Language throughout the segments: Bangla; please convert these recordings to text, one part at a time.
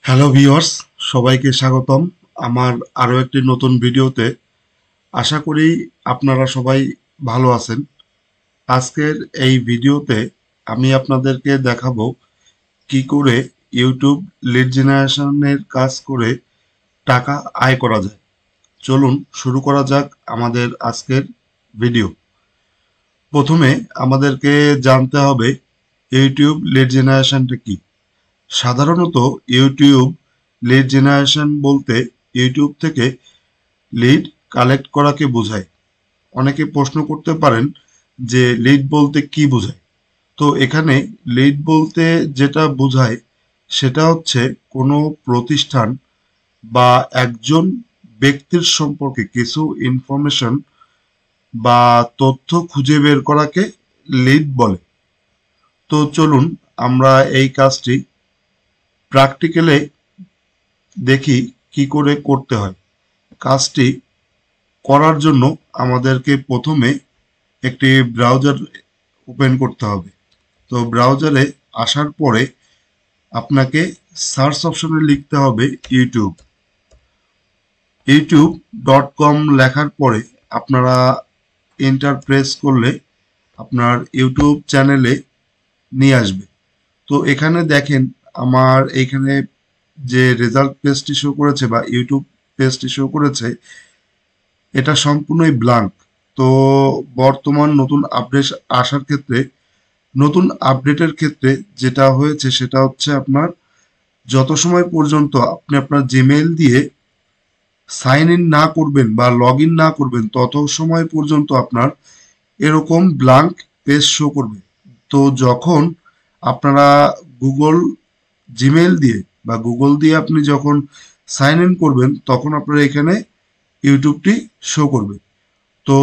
হ্যালো ভিউয়ার্স, সবাইকে স্বাগতম আমার আরো একটি নতুন ভিডিওতে। আশা করি আপনারা সবাই ভালো আছেন। আজকের এই ভিডিওতে আমি আপনাদেরকে দেখাবো কি করে ইউটিউব লিড জেনারেশনের কাজ করে টাকা আয় করা যায়। চলুন শুরু করা যাক আমাদের আজকের ভিডিও। প্রথমে আমাদেরকে জানতে হবে ইউটিউব লিড জেনারেশনটা কি। সাধারণত ইউটিউব লিড জেনারেশন বলতে ইউটিউব থেকে লিড কালেক্ট করাকে বোঝায়। অনেকে প্রশ্ন করতে পারেন যে লিড বলতে কি বোঝায়। তো এখানে লিড বলতে যেটা বোঝায় সেটা হচ্ছে কোনো প্রতিষ্ঠান বা একজন ব্যক্তির সম্পর্কে কিছু ইনফরমেশন বা তথ্য খুঁজে বের করাকে লিড বলে। তো চলুন আমরা এই কাজটি প্র্যাকটিক্যালে দেখি কি করে করতে হয়। কাজটি করার জন্য আমাদেরকে প্রথমে একটি ব্রাউজার ওপেন করতে হবে। তো ব্রাউজারে আসার পরে আপনাকে সার্চ অপশনে লিখতে হবে youtube.com লেখার পরে আপনারা এন্টার প্রেস করলে আপনার ইউটিউব চ্যানেলে নিয়ে আসবে। তো এখানে দেখেন আমার এইখানে যে রেজাল্ট পেজটি শো করেছে বা ইউটিউব পেজটি শো করেছে এটা সম্পূর্ণই ব্ল্যাঙ্ক। তো বর্তমান নতুন আপডেট আসার ক্ষেত্রে নতুন আপডেটের ক্ষেত্রে যেটা হয়েছে সেটা হচ্ছে আপনার যত সময় পর্যন্ত আপনি আপনার জিমেইল দিয়ে সাইন ইন না করবেন বা লগ ইন না করবেন তত সময় পর্যন্ত আপনার এরকম ব্ল্যাঙ্ক পেজ শো করবে। তো যখন আপনারা গুগল জিমেইল দিয়ে বা গুগল দিয়ে আপনি যখন সাইন ইন করবেন তখন আপনার এখানে ইউটিউবটি শো করবে। তো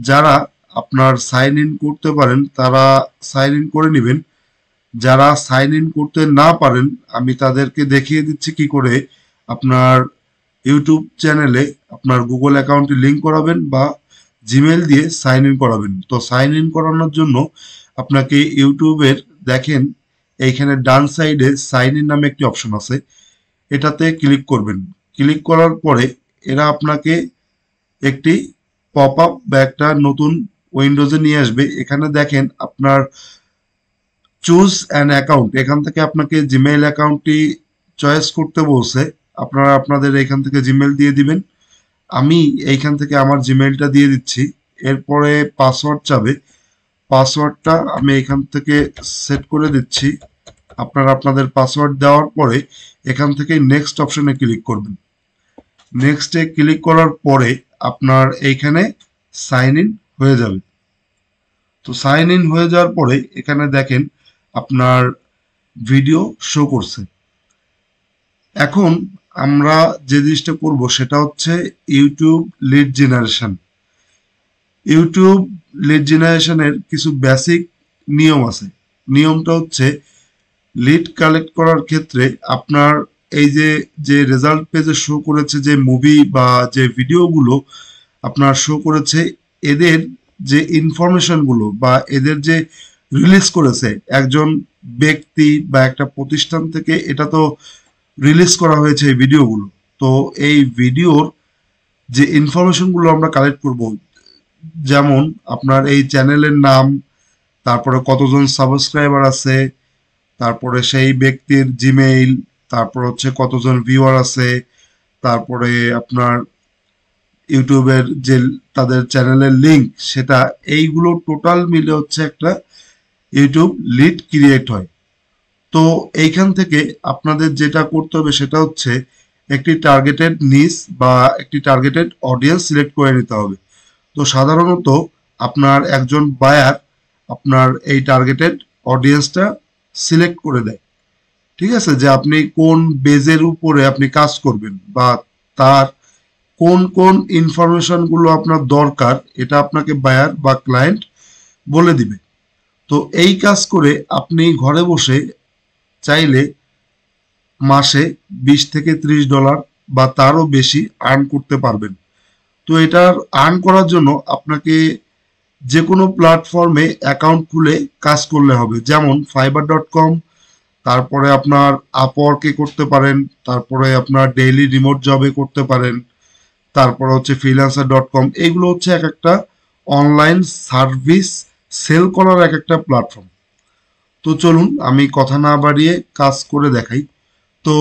যারা আপনার সাইন ইন করতে পারেন তারা সাইন ইন করে নেবেন। যারা সাইন ইন করতে না পারেন আমি তাদেরকে দেখিয়ে দিচ্ছি কি করে আপনার ইউটিউব চ্যানেলে আপনার গুগল অ্যাকাউন্টটি লিঙ্ক করাবেন বা জিমেল দিয়ে সাইন ইন করাবেন। তো সাইন ইন করানোর জন্য আপনাকে ইউটিউবের দেখেন এইখানে ডান সাইডে সাইন ইন নামে একটি অপশন আছে, এটাতে ক্লিক করবেন। ক্লিক করার পরে এরা আপনাকে একটি পপ আপ বা একটা নতুন উইন্ডোজে নিয়ে আসবে। এখানে দেখেন আপনার চুজ অ্যান অ্যাকাউন্ট, এখান থেকে আপনাকে জিমেইল অ্যাকাউন্টটি চয়েস করতে বলছে। আপনারা আপনাদের এখান থেকে জিমেইল দিয়ে দিবেন। আমি এইখান থেকে আমার জিমেইলটা দিয়ে দিচ্ছি। এরপরে পাসওয়ার্ড চাবে, পাসওয়ার্ডটা আমি এখান থেকে সেট করে দিচ্ছি। আপনারা আপনাদের পাসওয়ার্ড দেওয়ার পরে এখান থেকে নেক্সট অপশনে ক্লিক করবেন। নেক্সটে ক্লিক করার পরে আপনার এইখানে সাইন ইন হয়ে যাবে। তো সাইন ইন হয়ে যাওয়ার পরে এখানে দেখেন আপনার ভিডিও শো করছে। এখন আমরা যে জিনিসটা করব সেটা হচ্ছে YouTube lead generation. YouTube lead জেনারেশনের কিছু বেসিক নিয়ম আছে। নিয়মটা হচ্ছে লিড কালেক্ট করার ক্ষেত্রে আপনার এই যে রেজাল্ট পেজে শো করেছে যে মুভি বা যে ভিডিওগুলো আপনার শো করেছে, এদের যে ইনফরমেশনগুলো বা এদের যে রিলিজ করেছে একজন ব্যক্তি বা একটা প্রতিষ্ঠান থেকে, এটা তো রিলিজ করা হয়েছে এই ভিডিওগুলো। তো এই ভিডিওর যে ইনফরমেশনগুলো আমরা কালেক্ট করব, যেমন আপনার এই চ্যানেলের নাম, তারপরে কতজন সাবস্ক্রাইবার আছে, তারপরে সেই ব্যক্তির জিমেইল, তারপর হচ্ছে কতজন ভিউয়ার আছে, তারপরে আপনার ইউটিউবের যে তাদের চ্যানেলের লিংক সেটা, এইগুলো টোটাল মিলে হচ্ছে একটা ইউটিউব লিড ক্রিয়েট হয়। তো এইখান থেকে আপনাদের যেটা করতে হবে সেটা হচ্ছে একটি টার্গেটেড নিশ বা একটি টার্গেটেড অডিয়েন্স সিলেক্ট করে নিতে হবে। তো সাধারণত আপনার একজন বায়ার আপনার এই টার্গেটেড অডিয়েন্সটা সিলেক্ট করে দেয়। ঠিক আছে, যে আপনি কোন বেজের উপরে আপনি কাজ করবেন বা তার কোন কোন ইনফরমেশনগুলো আপনার দরকার এটা আপনাকে বায়ার বা ক্লায়েন্ট বলে দিবে। তো এই কাজ করে আপনি ঘরে বসে চাইলে মাসে $20 থেকে $30 বা তারও বেশি আর্ন করতে পারবেন। তো এটার আর্ন করার জন্য আপনাকে যে কোনো প্ল্যাটফর্মে অ্যাকাউন্ট খুলে কাজ করলে হবে, যেমন fiverr.com, তারপরে আপনার আপওয়ার্কে করতে পারেন, তারপরে আপনার ডেইলি রিমোট জবে করতে পারেন, তারপর হচ্ছে freelancer.com। এইগুলো হচ্ছে এক একটা অনলাইন সার্ভিস সেল করার এক একটা প্ল্যাটফর্ম। তো চলুন আমি কথা না বাড়িয়ে কাজ করে দেখাই। তো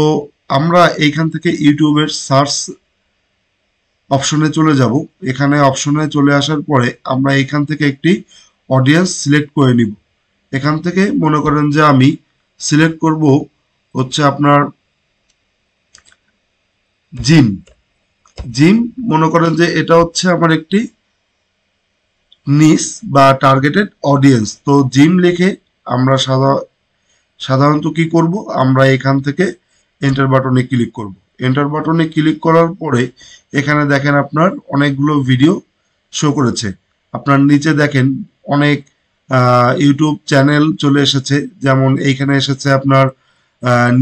আমরা এইখান থেকে ইউটিউবের সার্চ অপশনে চলে যাব। এখানে অপশনে চলে আসার পরে আমরা এখান থেকে একটি অডিয়েন্স সিলেক্ট করে নিব। এখান থেকে মনে করেন যে আমি সিলেক্ট করব হচ্ছে আপনার জিম। জিম মনে করেন যে এটা হচ্ছে আমার একটি নিস বা টার্গেটেড অডিয়েন্স। তো জিম লিখে আমরা সাধারণত কি করব, আমরা এখান থেকে এন্টার বাটনে ক্লিক করব। এন্টার বাটনে ক্লিক করার পরে এখানে দেখেন আপনার অনেকগুলো ভিডিও শো করেছে। আপনার নিচে দেখেন অনেক ইউটিউব চ্যানেল চলে এসেছে, যেমন এইখানে এসেছে আপনার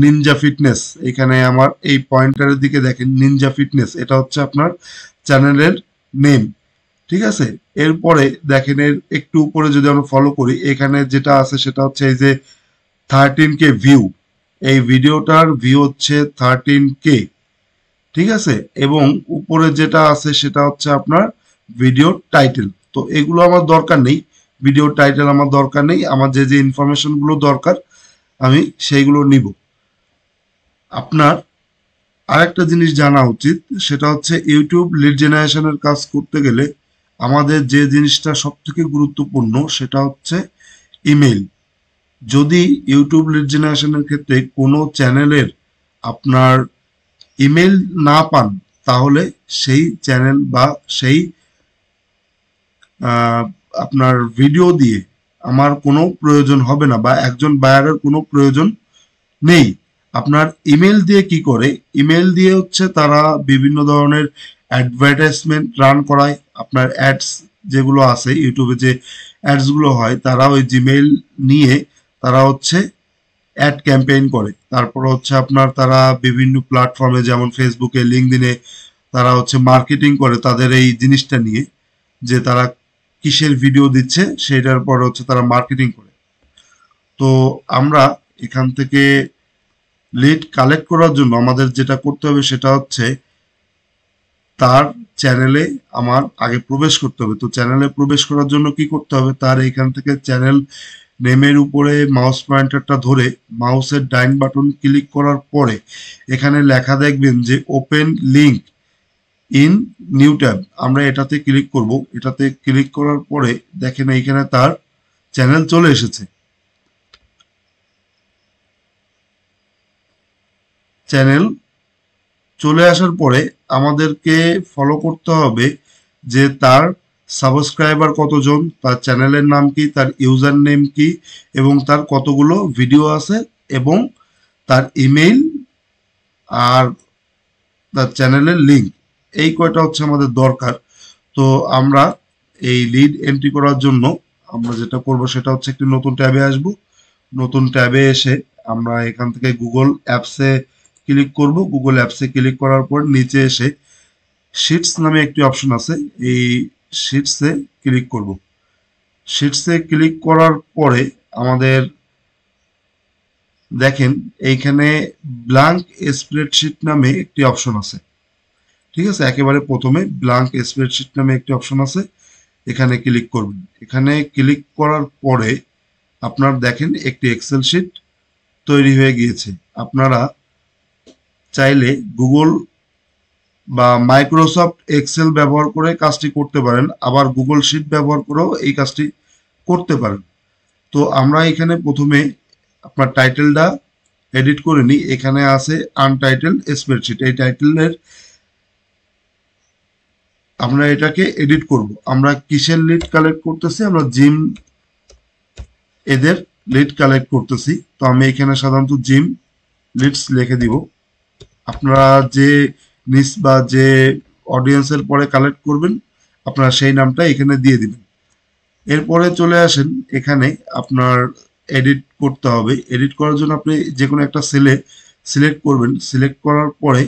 নিনজা ফিটনেস। এখানে আমার এই পয়েন্টারের দিকে দেখেন নিনজা ফিটনেস, এটা হচ্ছে আপনার চ্যানেলের নেম। ঠিক আছে, এরপরে দেখেন এর একটু উপরে যদি আমরা ফলো করি, এখানে যেটা আছে সেটা হচ্ছে এই যে 13K ভিউ। এই ভিডিওটার ভিউ হচ্ছে 13K। ঠিক আছে, এবং উপরে যেটা আছে সেটা হচ্ছে আপনার ভিডিও টাইটেল। তো এগুলো আমার দরকার নেই, ভিডিও টাইটেল আমার দরকার নেই। আমার যে যে ইনফরমেশনগুলো দরকার আমি সেইগুলো নিব। আপনার আরেকটা জিনিস জানা উচিত, সেটা হচ্ছে ইউটিউব লিড জেনারেশনের কাজ করতে গেলে আমাদের যে জিনিসটা সব থেকে গুরুত্বপূর্ণ সেটা হচ্ছে ইমেল। যদি ইউটিউব লিড জেনারেশনের ক্ষেত্রে কোনো চ্যানেলের আপনার ইমেল না পান, তাহলে সেই চ্যানেল বা সেই আপনার ভিডিও দিয়ে আমার কোনো প্রয়োজন হবে না, বা একজন বায়ারের কোনো প্রয়োজন নেই। আপনার ইমেল দিয়ে কি করে, ইমেল দিয়ে হচ্ছে তারা বিভিন্ন ধরনের অ্যাডভার্টাইজমেন্ট রান করায়। আপনার অ্যাডস যেগুলো আছে ইউটিউবে, যে অ্যাডসগুলো হয়, তারা ওই জিমেইল নিয়ে তারা হচ্ছে অ্যাড ক্যাম্পেইন করে। তারপর হচ্ছে আপনার তারা বিভিন্ন প্ল্যাটফর্মে যেমন ফেসবুকে, লিঙ্কডইনে তারা হচ্ছে মার্কেটিং করে তাদের এই জিনিসটা নিয়ে, যে তারা কিসের ভিডিও দিচ্ছে সেটার পর হচ্ছে তারা মার্কেটিং করে। তো আমরা এখান থেকে লিড কালেক্ট করার জন্য আমাদের যেটা করতে হবে সেটা হচ্ছে তার চ্যানেলে আমার আগে প্রবেশ করতে হবে। তো চ্যানেলে প্রবেশ করার জন্য কি করতে হবে, তার এইখান থেকে চ্যানেল নেমের উপরে মাউস পয়েন্টারটা ধরে মাউসের ডাইন বাটন ক্লিক করার পরে এখানে লেখা দেখবেন যে open link in new tab. আমরা এটাতে ক্লিক করব। এটাতে ক্লিক করার পরে দেখেন এইখানে তার চ্যানেল চলে এসেছে। চ্যানেল চলে আসার পরে আমাদেরকে ফলো করতে হবে যে তার সাবস্ক্রাইবার কতজন, তার চ্যানেলের নাম কি, তার ইউজার নেম কি, এবং তার কতগুলো ভিডিও আছে, এবং তার ইমেইল আর তার চ্যানেলের লিঙ্ক। এই কয়টা হচ্ছে আমাদের দরকার। তো আমরা এই লিড এন্ট্রি করার জন্য আমরা যেটা করব সেটা হচ্ছে একটি নতুন ট্যাবে আসব। নতুন ট্যাবে এসে আমরা এখান থেকে গুগল অ্যাপসে ক্লিক করব। গুগল অ্যাপসে ক্লিক করার পর নিচে এসে শিটস নামে একটি অপশন আছে, এই শিটসে ক্লিক করব। শিটসে ক্লিক করার পরে আমাদের দেখেন এইখানে ব্ল্যাঙ্ক স্প্রেডশিট নামে একটি অপশন আছে। ঠিক আছে, একেবারে প্রথমে ব্ল্যাঙ্ক স্প্রেডশিট নামে একটি অপশন আছে, এখানে ক্লিক করবেন। এখানে ক্লিক করার পরে আপনার দেখেন একটি এক্সেল শিট তৈরি হয়ে গিয়েছে। আপনারা চাইলে গুগল বা মাইক্রোসফট এক্সেল ব্যবহার করে কাজটি করতে পারেন, আবার গুগল শিট ব্যবহার করেও এই কাজটি করতে পারেন। তো আমরা এখানে প্রথমে আপনার টাইটেলটা এডিট করে নিই। এখানে আছে আনটাইটেল স্প্রেডশিট, এই টাইটেলের আমরা এটাকে এডিট করব। আমরা কিসের লিড কালেক্ট করতেছি, আমরা জিম এদের লিড কালেক্ট করতেছি। তো আমি এখানে সাধারণত জিম লিডস লিখে দিব। আপনারা যে নিস বা যে অডিয়েন্সের পরে কালেক্ট করবেন আপনারা সেই নামটা এখানে দিয়ে দিবেন। এরপরে চলে আসেন, এখানে আপনার এডিট করতে হবে। এডিট করার জন্য আপনি যে কোনো একটা সেলে সিলেক্ট করবেন। সিলেক্ট করার পরে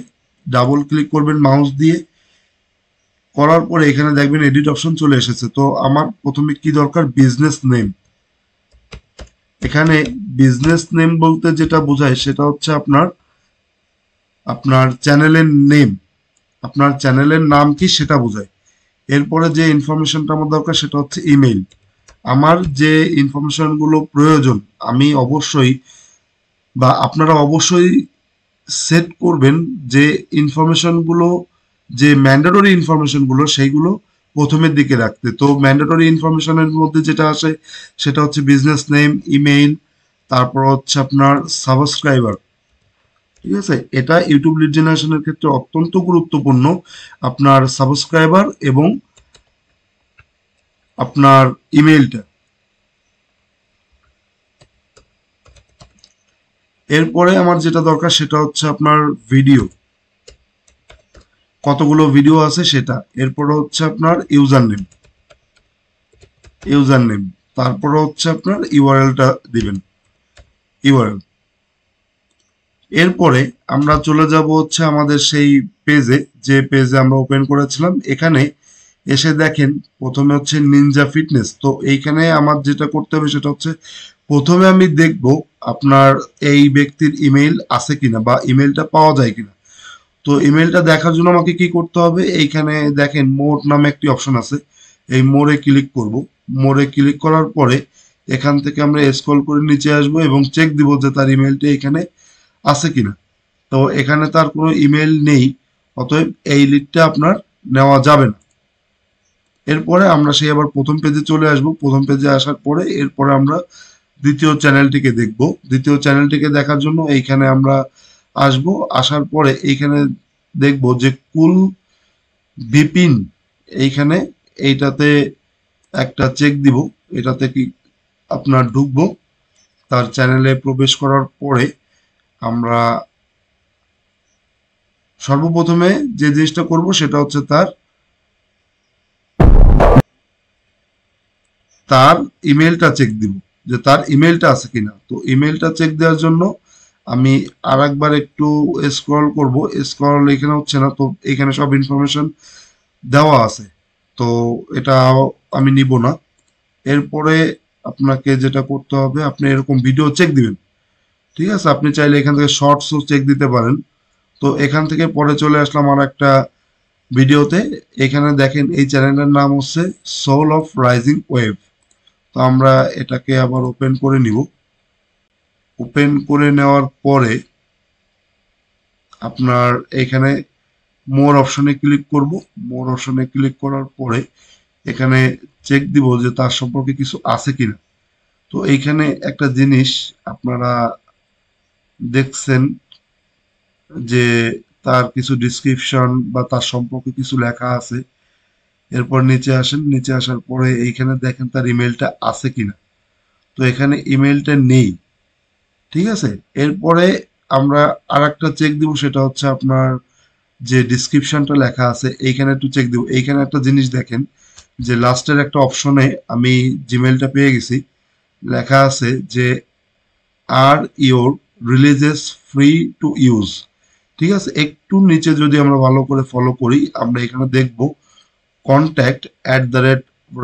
ডাবল ক্লিক করবেন মাউস দিয়ে। করার পরে এখানে দেখবেন এডিট অপশন চলে এসেছে। তো আমার প্রথমে কি দরকার, বিজনেস নেম। এখানে বিজনেস নেম বলতে যেটা বোঝায় সেটা হচ্ছে আপনার আপনার চ্যানেলের নেম, আপনার চ্যানেলের নাম কি সেটা বোঝায়। এরপরে যে ইনফরমেশনটা আমার দরকার সেটা হচ্ছে ইমেইল। আমার যে ইনফরমেশনগুলো প্রয়োজন আমি অবশ্যই বা আপনারা অবশ্যই সেট করবেন যে ইনফরমেশনগুলো, যে ম্যান্ডেটরি ইনফরমেশনগুলো সেইগুলো প্রথমের দিকে রাখতে। তো ম্যান্ডেটরি ইনফরমেশনের মধ্যে যেটা আসে সেটা হচ্ছে বিজনেস নেম, ইমেইল, তারপর হচ্ছে আপনার সাবস্ক্রাইবার। ঠিক আছে, এটা ইউটিউব লিড জেনারেশনের ক্ষেত্রে অত্যন্ত গুরুত্বপূর্ণ, আপনার সাবস্ক্রাইবার এবং আপনার ইমেইলটা। এরপরে আমার যেটা দরকার সেটা হচ্ছে আপনার ভিডিও, কতগুলো ভিডিও আছে সেটা। এরপরে হচ্ছে আপনার ইউজার নেম, তারপরে হচ্ছে আপনার ইউআরএলটা দিবেন, ইউআরএল। এরপরে আমরা চলে যাব হচ্ছে আমাদের সেই পেজে, যে পেজে আমরা ওপেন করেছিলাম। এখানে এসে দেখেন প্রথমে হচ্ছে নিনজা ফিটনেস। তো এইখানে আমার যেটা করতে হবে সেটা হচ্ছে প্রথমে আমি দেখব আপনার এই ব্যক্তির ইমেইল আছে কিনা বা ইমেইলটা পাওয়া যায় কিনা। তো ইমেইলটা দেখার জন্য আমাকে কি করতে হবে, এইখানে দেখেন মোর নামে একটি অপশন আছে, এই মোরে ক্লিক করব। মোরে ক্লিক করার পরে এখান থেকে আমরা স্ক্রল করে নিচে আসব এবং চেক দিব যে তার ইমেইলটা এখানে আছে কিনা। তো এখানে তার কোনো ইমেইল নেই, অতএব এই লিডটা আপনার নেওয়া যাবে না। এরপরে আমরা সেই আবার প্রথম পেজে চলে আসব। প্রথম পেজে আসার পরে এরপরে আমরা দ্বিতীয় চ্যানেলটিকে দেখব। দ্বিতীয় চ্যানেলটিকে দেখার জন্য এইখানে আমরা আসব। আসার পরে এইখানে দেখব যে কুল বিপিন, এইখানে এইটাতে একটা চেক দিব। এটাতে কি আপনার ঢুকবো। তার চ্যানেলে প্রবেশ করার পরে আমরা সর্বপ্রথমে যে জিনিসটা করব সেটা হচ্ছে তার তার ইমেলটা চেক দিব, যে তার ইমেলটা আছে কিনা। তো ইমেলটা চেক দেওয়ার জন্য আমি আর একবার একটু স্ক্রল করব। স্ক্রল এখানে হচ্ছে না, তো এখানে সব ইনফরমেশন দেওয়া আছে, তো এটা আমি নিব না। এরপরে আপনাকে যেটা করতে হবে, আপনি এরকম ভিডিও চেক দিবেন। ঠিক আছে, আপনি চাইলে এখান থেকে শর্টসও চেক দিতে পারেন। তো এখান থেকে পরে চলে আসলাম আর একটা ভিডিওতে। এখানে দেখেন এই চ্যানেলের নাম হচ্ছে সোল অফ রাইজিং ওয়েভ। তো আমরা এটাকে আবার ওপেন করে নিব। ওপেন করে নেওয়ার পরে আপনার এখানে মোর অপশনে ক্লিক করব। মোর অপশনে ক্লিক করার পরে এখানে চেক দিব যে তার সম্পর্কে কিছু আছে কিনা। তো এইখানে একটা জিনিস আপনারা দেখছেন যে তার কিছু ডিসক্রিপশন বা তার সম্পর্কে কিছু লেখা আছে। এরপর নিচে আসেন, নিচে আসার পরে এইখানে দেখেন তার ইমেলটা আছে কিনা। তো এখানে ইমেলটা নেই। ঠিক আছে, এরপরে আমরা আর একটা চেক দিব, সেটা হচ্ছে আপনার যে ডিসক্রিপশনটা লেখা আছে এইখানে একটু চেক দিব। এইখানে একটা জিনিস দেখেন যে লাস্টের একটা অপশনে আমি জিমেলটা পেয়ে গেছি, লেখা আছে যে are your releases free to use. ঠিক আছে, একটু নিচে যদি আমরা ভালো করে ফলো করি আমরা এখানে দেখব কন্ট্যাক্ট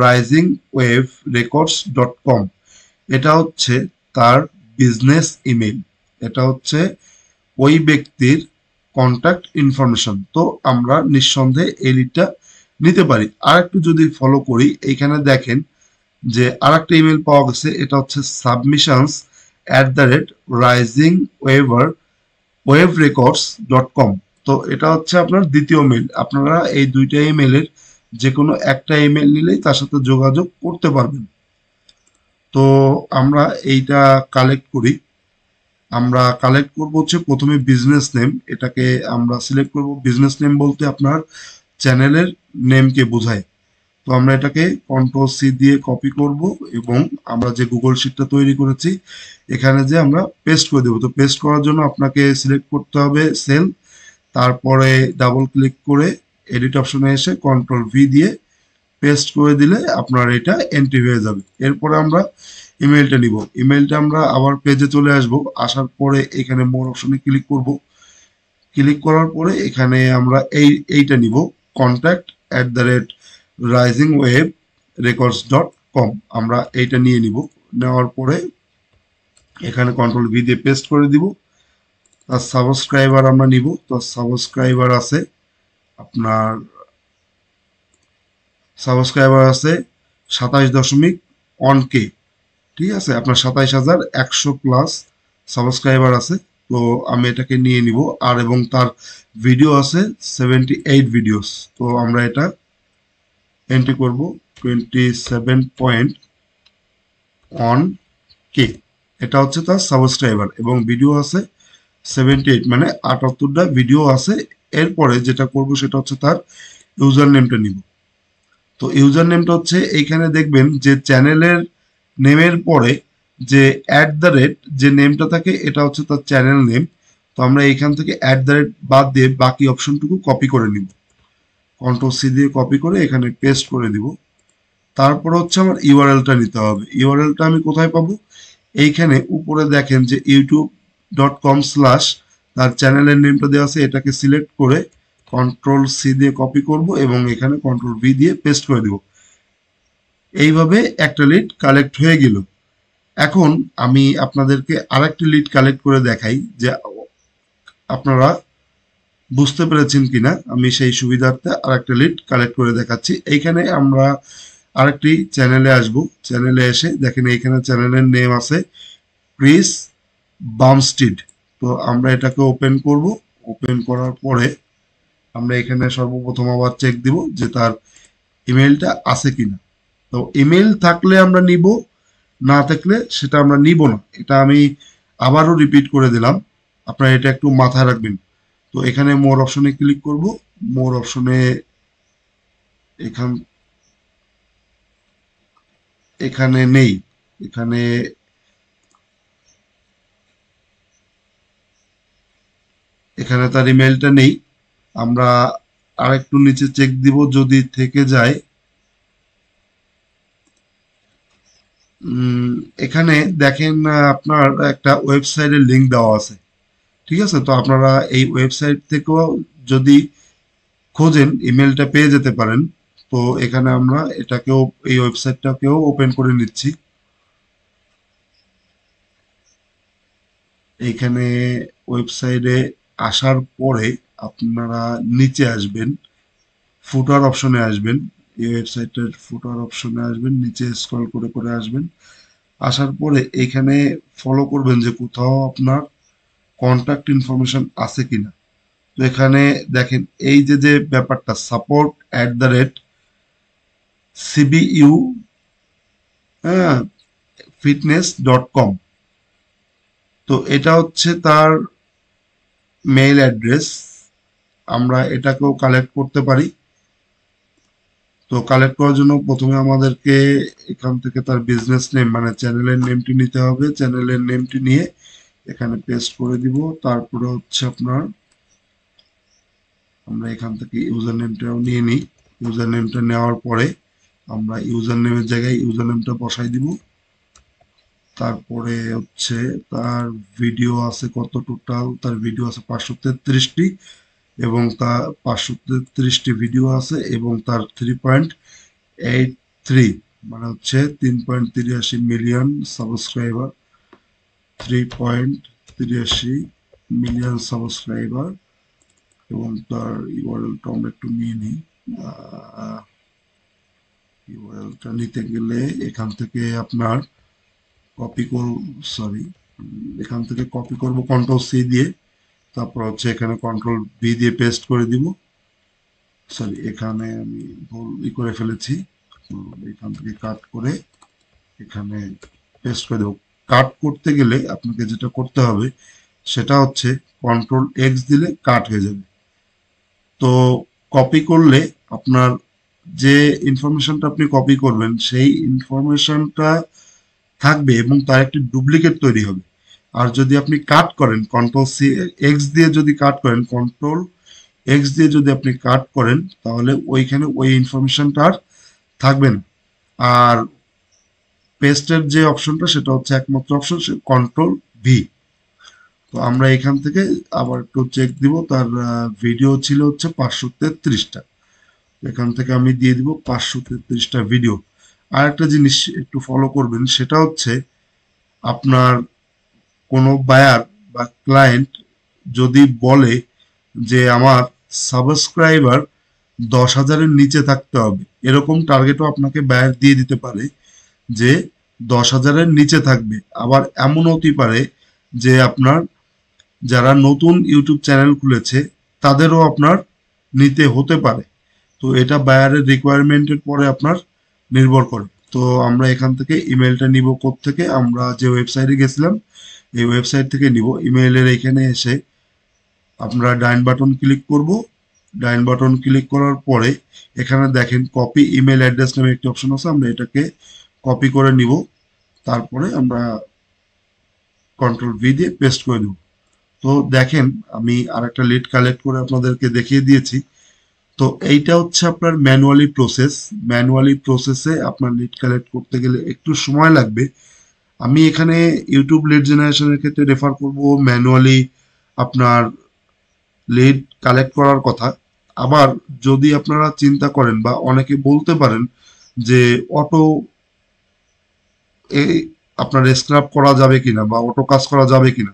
@risingwaverecords.com। এটা হচ্ছে তার বিজনেস ইমেল, এটা হচ্ছে ওই ব্যক্তির কন্ট্যাক্ট ইনফরমেশন। তো আমরা নিঃসন্দেহে এই লিডটা নিতে পারি। আর একটু যদি ফলো করি এইখানে দেখেন যে আর একটা ইমেল পাওয়া গেছে, এটা হচ্ছে submissions@risingwaverecords.com। তো এটা হচ্ছে আপনার দ্বিতীয় মেল। আপনারা এই দুইটা ইমেলের যে কোনো একটা ইমেল নিলেই তার সাথে যোগাযোগ করতে পারবেন। তো আমরা এইটা কালেক্ট করি। আমরা কালেক্ট করব হচ্ছে প্রথমে বিজনেস নেম, এটাকে আমরা সিলেক্ট করব। বিজনেস নেম বলতে আপনার চ্যানেলের নেমকে বোঝায়। তো আমরা এটাকে কন্ট্রোল সি দিয়ে কপি করব এবং আমরা যে গুগল শিটটা তৈরি করেছি এখানে যে আমরা পেস্ট করে দেবো। তো পেস্ট করার জন্য আপনাকে সিলেক্ট করতে হবে সেল, তারপরে ডাবল ক্লিক করে এডিট অপশনে এসে কন্ট্রোল ভি দিয়ে পেস্ট করে দিলে আপনার এটা এন্ট্রি হয়ে যাবে। এরপরে আমরা ইমেলটা নিব। ইমেলটা আমরা আবার পেজে চলে আসব। আসার পরে এখানে মোর অপশনে ক্লিক করব। ক্লিক করার পরে এখানে আমরা এইটা নিব, contact@risingwaverecords.com। আমরা এইটা নিয়ে নিব। নেওয়ার পরে এখানে কন্ট্রোল ভি দিয়ে পেস্ট করে দিব। তার সাবস্ক্রাইবার আমরা নিব, তো সাবস্ক্রাইবার আছে আপনার 27.1K, ঠিক আছে, আপনার 27,100 প্লাস সাবস্ক্রাইবার আছে। তো আমি এটাকে নিয়ে নিব। আর এবং তার ভিডিও আছে 78 ভিডিওস। তো আমরা এটা এন্ট্রি করব 27.1K, এটা হচ্ছে তার সাবস্ক্রাইবার এবং ভিডিও আছে 78, মানে 78টা ভিডিও আছে। এরপরে যেটা করব সেটা হচ্ছে তার ইউজার নেমটা নিব। তো ইউজার নেমটা হচ্ছে এইখানে দেখবেন যে চ্যানেলের নেমের পরে যে যে নেমটা থাকে এটা হচ্ছে তার চ্যানেল নেম। তো আমরা এইখান থেকে বাদ দিয়ে বাকি অপশনটুকু কপি করে নিব। কন্ট্রোল সি দিয়ে কপি করে এখানে পেস্ট করে দিব। তারপর হচ্ছে আমার ইউআরএলটা নিতে হবে। ইউআরএলটা আমি কোথায় পাবো? এইখানে উপরে দেখেন যে youtube.com/ তার চ্যানেলের নেমটা দেওয়া আছে, এটাকে সিলেক্ট করে কন্ট্রোল সি দিয়ে কপি করব এবং এখানে কন্ট্রোল ভি দিয়ে পেস্ট করে দিব। এইভাবে একটা লিড কালেক্ট হয়ে গেল। এখন আমি আপনাদেরকে আরেকটি লিড কালেক্ট করে দেখাই যে আপনারা বুঝতে পেরেছেন কিনা। আমি সেই সুবিধার্থে আরেকটা লিড কালেক্ট করে দেখাচ্ছি। এইখানে আমরা আরেকটি চ্যানেলে আসব। চ্যানেলে এসে দেখেন এইখানে চ্যানেলের নেম আছে ক্রিস বামস্টিড। তো আমরা এটাকে ওপেন করব। ওপেন করার পরে আমরা এখানে সর্বপ্রথম আবার চেক দিব যে তার ইমেলটা আছে কিনা। তো ইমেল থাকলে আমরা নিব, না থাকলে সেটা আমরা নিব না। এটা আমি আবারও রিপিট করে দিলাম, আপনারা এটা একটু মাথায় রাখবেন। তো এখানে মোর অপশনে ক্লিক করব। মোর অপশনে এখান এখানে নেই, এখানে এখানে তার ইমেলটা নেই। আমরা আরেকটু নিচে চেক দিব, যদি থেকে যায়। এখানে দেখেন আপনার একটা ওয়েবসাইটের লিংক দেওয়া আছে, ঠিক আছে। তো আপনারা এই ওয়েবসাইট থেকেও যদি খোঁজেন ইমেলটা পেয়ে যেতে পারেন। তো এখানে আমরা এটাকেও, এই ওয়েবসাইটটাকেও ওপেন করে নিচ্ছি। এইখানে ওয়েবসাইটে আসার পরে আপনারা নিচে আসবেন, ফুটার অপশনে আসবেন। এই ওয়েবসাইটের ফুটার অপশনে আসবেন, নিচে স্ক্রল করে করে আসবেন। আসার পরে এইখানে ফলো করবেন যে কোথাও আপনার কন্ট্যাক্ট ইনফরমেশন আছে কিনা। তো এখানে দেখেন এই যে যে ব্যাপারটা support@cbu fitness.com, তো এটা হচ্ছে তার মেইল অ্যাড্রেস। আমরা এটাকেও কালেক্ট করতে পারি। তো কালেক্ট করার জন্য প্রথমে আমাদেরকে এখান থেকে তার বিজনেস নেম মানে চ্যানেলের নেমটি নিতে হবে। চ্যানেলের নেমটি নিয়ে এখানে পেস্ট করে দিব। তারপরে হচ্ছে আপনার আমরা এখান থেকে ইউজার নেমটাও নিয়ে নিই। ইউজার নেমটা নেওয়ার পরে আমরা ইউজার নেমের জায়গায় ইউজার নেমটা বসাই দিব। তারপরে হচ্ছে তার ভিডিও আছে কত, টোটাল তার ভিডিও আছে 533টি এবং তার 533টি ভিডিও আছে এবং তার 3.83 মানে হচ্ছে 3.83 মিলিয়ন সাবস্ক্রাইবার। 3.83 মিলিয়ন সাবস্ক্রাইবার এবং তার ইউআরএলটা আমরা একটু নিয়ে নিই। ইউআরএলটা নিতে গেলে এখান থেকে আপনার কপি করব, সরি, এখান থেকে কপি করব কন্ট্রোল সি দিয়ে। তারপর হচ্ছে এখানে কন্ট্রোল ভি দিয়ে পেস্ট করে দিব। সরি, এখানে আমি ভুল করে ফেলেছি। এখান থেকে কাট করে এখানে পেস্ট করে দেব। কাট করতে গেলে আপনাকে যেটা করতে হবে সেটা হচ্ছে কন্ট্রোল এক্স দিলে কাট হয়ে যাবে। তো কপি করলে আপনার যে ইনফরমেশনটা আপনি কপি করবেন সেই ইনফরমেশনটা থাকবে এবং তার একটি ডুপ্লিকেট তৈরি হবে। আর যদি আপনি কাট করেন কন্ট্রোল সি এক্স দিয়ে, যদি কাট করেন কন্ট্রোল এক্স দিয়ে যদি আপনি কাট করেন তাহলে ওইখানে ওই ইনফরমেশনটা আর থাকবে না। আর পেস্টের যে অপশনটা সেটা হচ্ছে একমাত্র অপশন, সে কন্ট্রোল ভি। তো আমরা এখান থেকে আবার একটু চেক দিব। তার ভিডিও ছিল হচ্ছে 533টা। এখান থেকে আমি দিয়ে দিব 533টা ভিডিও। আর একটা জিনিস একটু ফলো করবেন, সেটা হচ্ছে আপনার কোনো বায়ার বা ক্লায়েন্ট যদি বলে যে আমার সাবস্ক্রাইবার 10,000-এর নিচে থাকতে হবে, এরকম টার্গেটও আপনাকে বায়ার দিয়ে দিতে পারে যে 10,000-এর নিচে থাকবে। আবার এমন হতে পারে যে আপনার যারা নতুন ইউটিউব চ্যানেল খুলেছে তাদেরও আপনার নিতে হতে পারে। তো এটা বায়ারের রিকোয়ারমেন্টের পরে আপনার নির্ভর করে। তো আমরা এখান থেকে ইমেলটা নিব থেকে আমরা যে ওয়েবসাইটে গেছিলাম এই ওয়েবসাইট থেকে নিব। ইমেইলের এখানে এসে আমরা ডাইন বাটন ক্লিক করব। ডাইন বাটন ক্লিক করার পরে এখানে দেখেন কপি ইমেল অ্যাড্রেস নামে একটি অপশন আছে, আমরা এটাকে কপি করে নিব। তারপরে আমরা কন্ট্রোল ভি দিয়ে পেস্ট করে দেব। তো দেখেন আমি আরেকটা লিড কালেক্ট করে আপনাদেরকে দেখিয়ে দিয়েছি। তো এইটা হচ্ছে আপনার ম্যানুয়ালি প্রসেস। ম্যানুয়ালি প্রসেসে আপনার লিড কালেক্ট করতে গেলে একটু সময় লাগবে। আমি এখানে ইউটিউব লিড জেনারেশনের ক্ষেত্রে রেফার করব ম্যানুয়ালি আপনার লিড কালেক্ট করার কথা। আবার যদি আপনারা চিন্তা করেন বা অনেকে বলতে পারেন যে অটো এই আপনার স্ক্রাব করা যাবে কিনা বা অটো কাজ করা যাবে কিনা,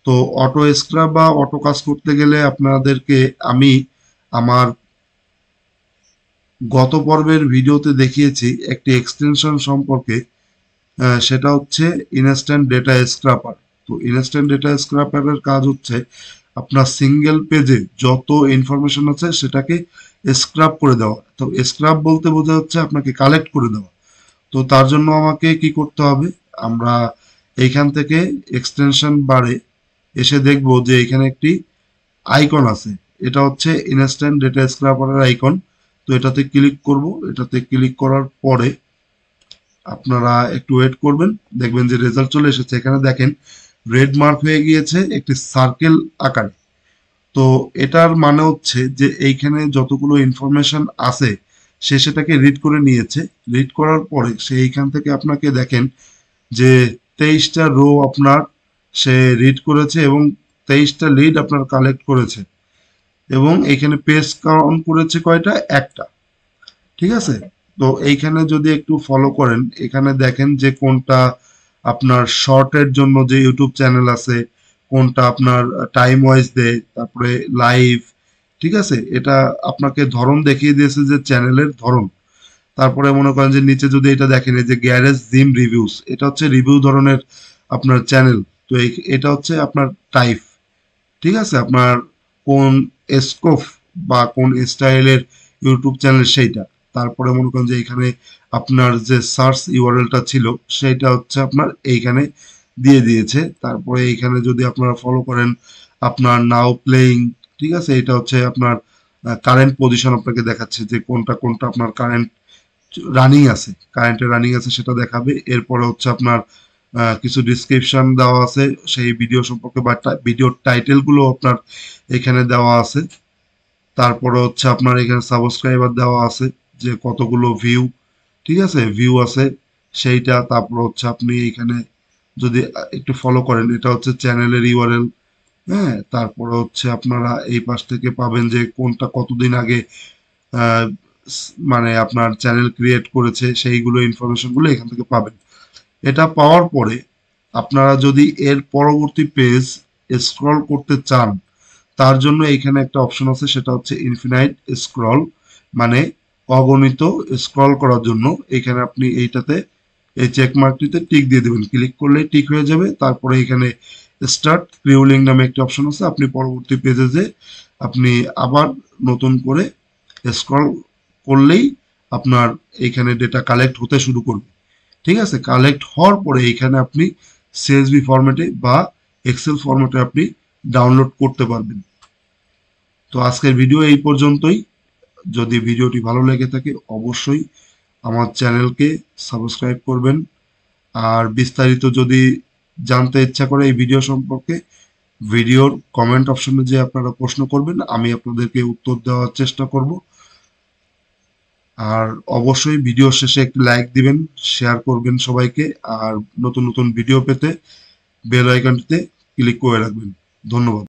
তো অটো স্ক্রাব বা অটো কাজ করতে গেলে আপনাদেরকে আমি আমার গত পর্বের ভিডিওতে দেখিয়েছি একটি এক্সটেনশন সম্পর্কে। সেটা হচ্ছে ইনস্ট্যান্ট ডেটা স্ক্র্যাপার। তো ইনস্ট্যান্ট ডেটা স্ক্র্যাপারের কাজ হচ্ছে আপনার সিঙ্গেল পেজে যত ইনফরমেশন আছে সেটাকে স্ক্রাব করে দেওয়া। তো স্ক্রাব বলতে বোঝা হচ্ছে আপনাকে কালেক্ট করে দেওয়া। তো তার জন্য আমাকে কি করতে হবে, আমরা এইখান থেকে এক্সটেনশন বারে এসে দেখব যে এখানে একটি আইকন আছে, এটা হচ্ছে ইনস্ট্যান্ট ডেটা স্ক্র্যাপারের আইকন। তো এটাতে ক্লিক করব। এটাতে ক্লিক করার পরে আপনারা একটু ওয়েট করবেন, দেখবেন যে রেজাল্ট চলে এসেছে। এখানে দেখেন রেড মার্ক হয়ে গিয়েছে একটি সার্কেল আকারে। তো এটার মানে হচ্ছে যে এইখানে যতগুলো ইনফরমেশন আছে সে সেটাকে রিড করে নিয়েছে। রিড করার পরে সে এইখান থেকে আপনাকে দেখেন যে 23টা রো আপনার সে রিড করেছে এবং 23টা লিড আপনার কালেক্ট করেছে এবং এখানে পেজ কাউন্ট করেছে কয়টা, একটা। ঠিক আছে। তো এইখানে যদি একটু ফলো করেন এখানে দেখেন যে কোনটা আপনার শর্টের জন্য যে ইউটিউব চ্যানেল আছে, কোনটা আপনার টাইম ওয়াইজ দেয়, তারপরে লাইভ। ঠিক আছে, এটা আপনাকে ধরন দেখিয়ে দিয়েছে যে চ্যানেলের ধরন। তারপরে মনে করেন যে নিচে যদি এটা দেখেন এই যে গ্যারেজ জিম রিভিউস, এটা হচ্ছে রিভিউ ধরনের আপনার চ্যানেল। তো এটা হচ্ছে আপনার টাইপ। ঠিক আছে, আপনার কোন স্কোপ বা কোন স্টাইলের ইউটিউব চ্যানেল সেইটা। তারপরে মনে করেন যে এখানে আপনার যে সার্চ ইউআরএলটা ছিল সেইটা হচ্ছে আপনার এইখানে দিয়ে দিয়েছে। তারপরে এইখানে যদি আপনারা ফলো করেন আপনার নাও প্লেইং, ঠিক আছে, এটা হচ্ছে আপনার কারেন্ট পজিশন আপনাকে দেখাচ্ছে যে কোনটা কোনটা আপনার কারেন্ট রানিং আছে, কারেন্টে রানিং আছে সেটা দেখাবে। এরপরে হচ্ছে আপনার কিছু ডিসক্রিপশন দেওয়া আছে সেই ভিডিও সম্পর্কে বা ভিডিওর টাইটেল গুলো আপনার এখানে দেওয়া আছে। তারপরে হচ্ছে আপনার এখানে সাবস্ক্রাইবার দেওয়া আছে যে কতগুলো ভিউ, ঠিক আছে, ভিউ আছে সেইটা। তারপর হচ্ছে আপনি এখানে যদি একটু ফলো করেন এটা হচ্ছে চ্যানেলের ইউআরএল। হ্যাঁ, তারপরে হচ্ছে আপনারা এই পাশ থেকে পাবেন যে কোনটা কতদিন আগে আহ, মানে আপনার চ্যানেল ক্রিয়েট করেছে সেইগুলো ইনফরমেশন গুলো এখান থেকে পাবেন। এটা পাওয়ার পরে আপনারা যদি এর পরবর্তী পেজ স্ক্রল করতে চান তার জন্য এখানে একটা অপশন আছে, সেটা হচ্ছে ইনফিনাইট স্ক্রল, মানে অগণিত স্ক্রল করার জন্য। এখানে আপনি এইটাতে এই চেক মার্কটিতে টিক দিয়ে দেবেন, ক্লিক করলেই টিক হয়ে যাবে। তারপরে এখানে স্টার্ট স্ক্রলিং নামে একটা অপশন আছে, আপনি পরবর্তী পেজে যে আপনি আবার নতুন করে স্ক্রল করলেই আপনার এখানে ডেটা কালেক্ট হতে শুরু করবে। ঠিক আছে, কালেক্ট হওয়ার পরে এখানে আপনি সিএসভি ফরম্যাটে বা এক্সেল ফরম্যাটে আপনি ডাউনলোড করতে পারবেন। তো আজকের ভিডিও এই পর্যন্তই। যদি ভিডিওটি ভালো লেগে থাকে অবশ্যই আমার চ্যানেলকে সাবস্ক্রাইব করবেন। আর বিস্তারিত যদি জানতে ইচ্ছা করে এই ভিডিও সম্পর্কে ভিডিওর কমেন্ট অপশনে যে আপনারা প্রশ্ন করবেন আমি আপনাদেরকে উত্তর দেওয়ার চেষ্টা করব। আর অবশ্যই ভিডিও শেষে একটি লাইক দিবেন, শেয়ার করবেন সবাইকে। আর নতুন নতুন ভিডিও পেতে বেল আইকনটিতে ক্লিক করে রাখবেন। ধন্যবাদ।